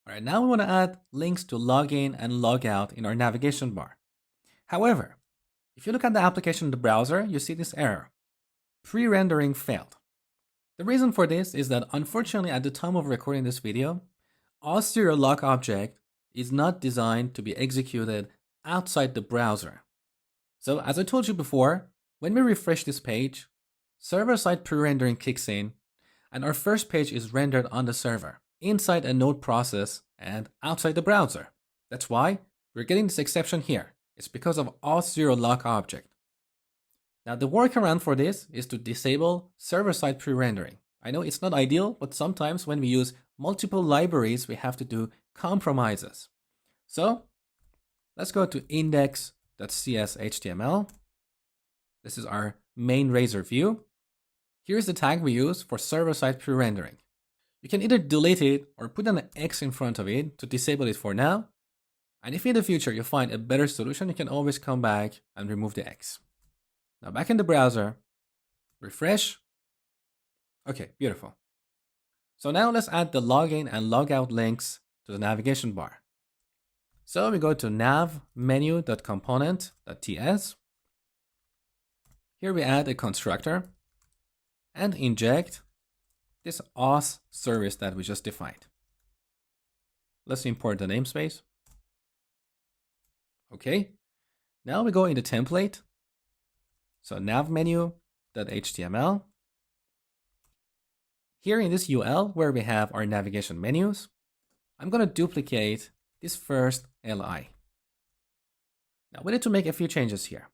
All right, now we want to add links to login and logout in our navigation bar. However, if you look at the application in the browser, you see this error. Pre-rendering failed. The reason for this is that unfortunately at the time of recording this video, Auth0Lock object is not designed to be executed outside the browser. So as I told you before, when we refresh this page, server-side pre-rendering kicks in and our first page is rendered on the server, inside a node process and outside the browser. That's why we're getting this exception here. It's because of Auth0Lock object. Now the workaround for this is to disable server-side pre-rendering. I know it's not ideal, but sometimes when we use multiple libraries, we have to do compromises. So let's go to index.cshtml. This is our main Razor view. Here's the tag we use for server-side pre-rendering. You can either delete it or put an X in front of it to disable it for now. And if in the future you find a better solution, you can always come back and remove the X. Now back in the browser, refresh. Okay, beautiful. So now let's add the login and logout links to the navigation bar. So we go to navmenu.component.ts. Here we add a constructor and inject this auth service that we just defined. Let's import the namespace. Okay, now we go in the template. So navmenu.html. Here in this UL where we have our navigation menus, I'm going to duplicate this first LI. Now we need to make a few changes here.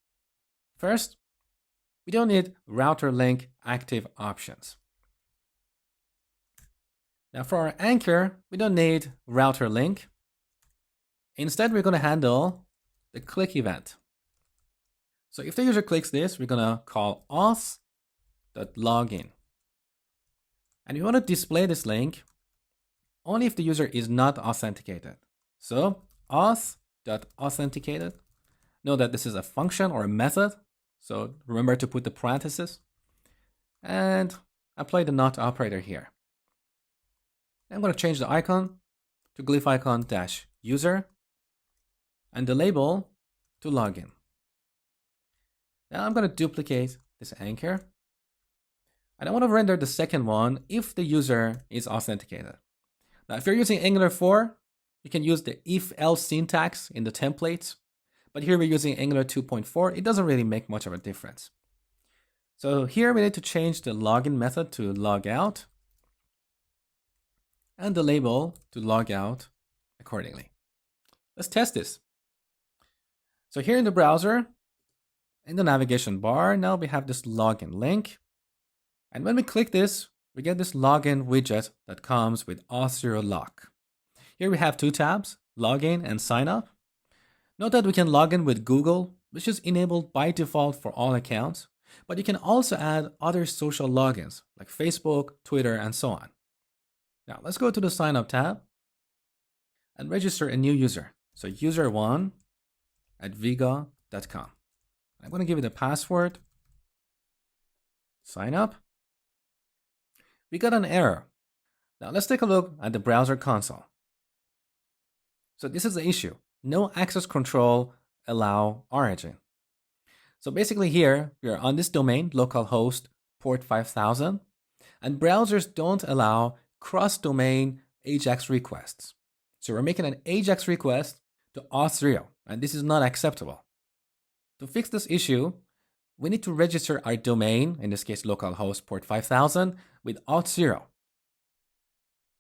First, we don't need router link active options. Now for our anchor, we don't need router link. Instead, we're going to handle the click event. So if the user clicks this, we're going to call auth.login. And we want to display this link only if the user is not authenticated. So auth.authenticated. Know that this is a function or a method. So remember to put the parentheses and apply the not operator here. I'm going to change the icon to glyph icon -user and the label to login. Now I'm going to duplicate this anchor. And I want to render the second one if the user is authenticated. Now, if you're using Angular 4, you can use the if-else syntax in the templates. But here we're using Angular 2.4. It doesn't really make much of a difference. So here we need to change the login method to logout and the label to logout accordingly. Let's test this. So here in the browser, in the navigation bar, now we have this login link. And when we click this, we get this login widget that comes with Auth0Lock. Here we have two tabs, login and sign up. Note that we can log in with Google, which is enabled by default for all accounts, but you can also add other social logins like Facebook, Twitter, and so on. Now let's go to the sign up tab and register a new user. So user1@viga.com. I'm going to give it a password. Sign up. We got an error. Now let's take a look at the browser console. So this is the issue. No access control allow origin. So basically here, we are on this domain, localhost port 5000, and browsers don't allow cross-domain AJAX requests. So we're making an AJAX request to Auth0, and this is not acceptable. To fix this issue, we need to register our domain, in this case localhost port 5000, with Auth0.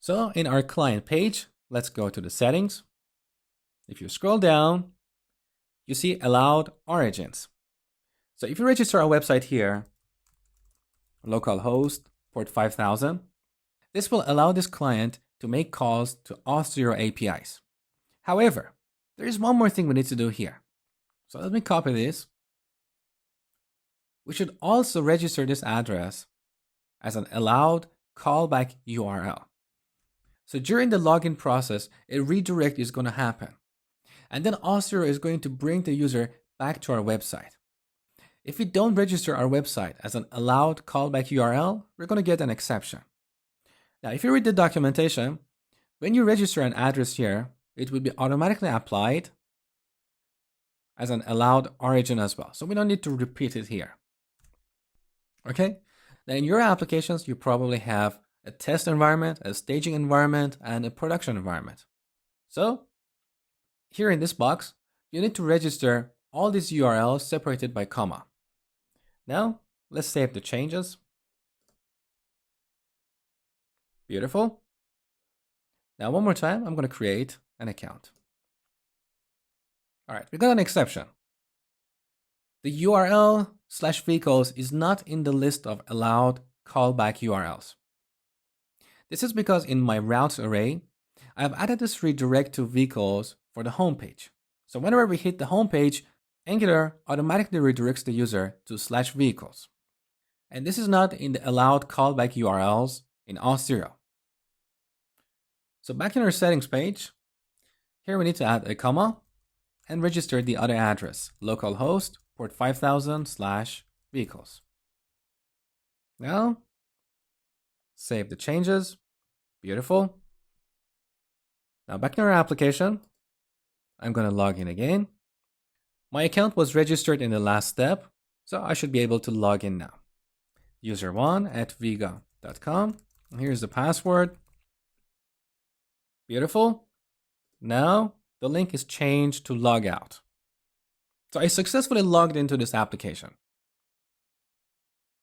So in our client page, let's go to the settings. If you scroll down, you see allowed origins. So if you register our website here, localhost port 5000, this will allow this client to make calls to Auth0 APIs. However, there is one more thing we need to do here. So let me copy this. We should also register this address as an allowed callback URL. So during the login process, a redirect is going to happen. And then Auth0 is going to bring the user back to our website. If we don't register our website as an allowed callback URL, we're going to get an exception. Now, if you read the documentation, When you register an address here, it will be automatically applied as an allowed origin as well. So we don't need to repeat it here. Okay? Then in your applications, you probably have a test environment, a staging environment, and a production environment. So here in this box, you need to register all these URLs separated by comma. Now, let's save the changes. Beautiful. Now, one more time, I'm going to create an account. All right, we got an exception. The URL/vehicles is not in the list of allowed callback URLs. This is because in my routes array, I've added this redirect to vehicles for the home page. So whenever we hit the home page, Angular automatically redirects the user to /vehicles. And this is not in the allowed callback URLs in Auth0. So back in our settings page, here we need to add a comma and register the other address, localhost port 5000/vehicles. Now, save the changes. Beautiful. Now back in our application, I'm going to log in again. My account was registered in the last step, so I should be able to log in now. user1@vega.com. Here's the password. Beautiful. Now the link is changed to Logout. So I successfully logged into this application.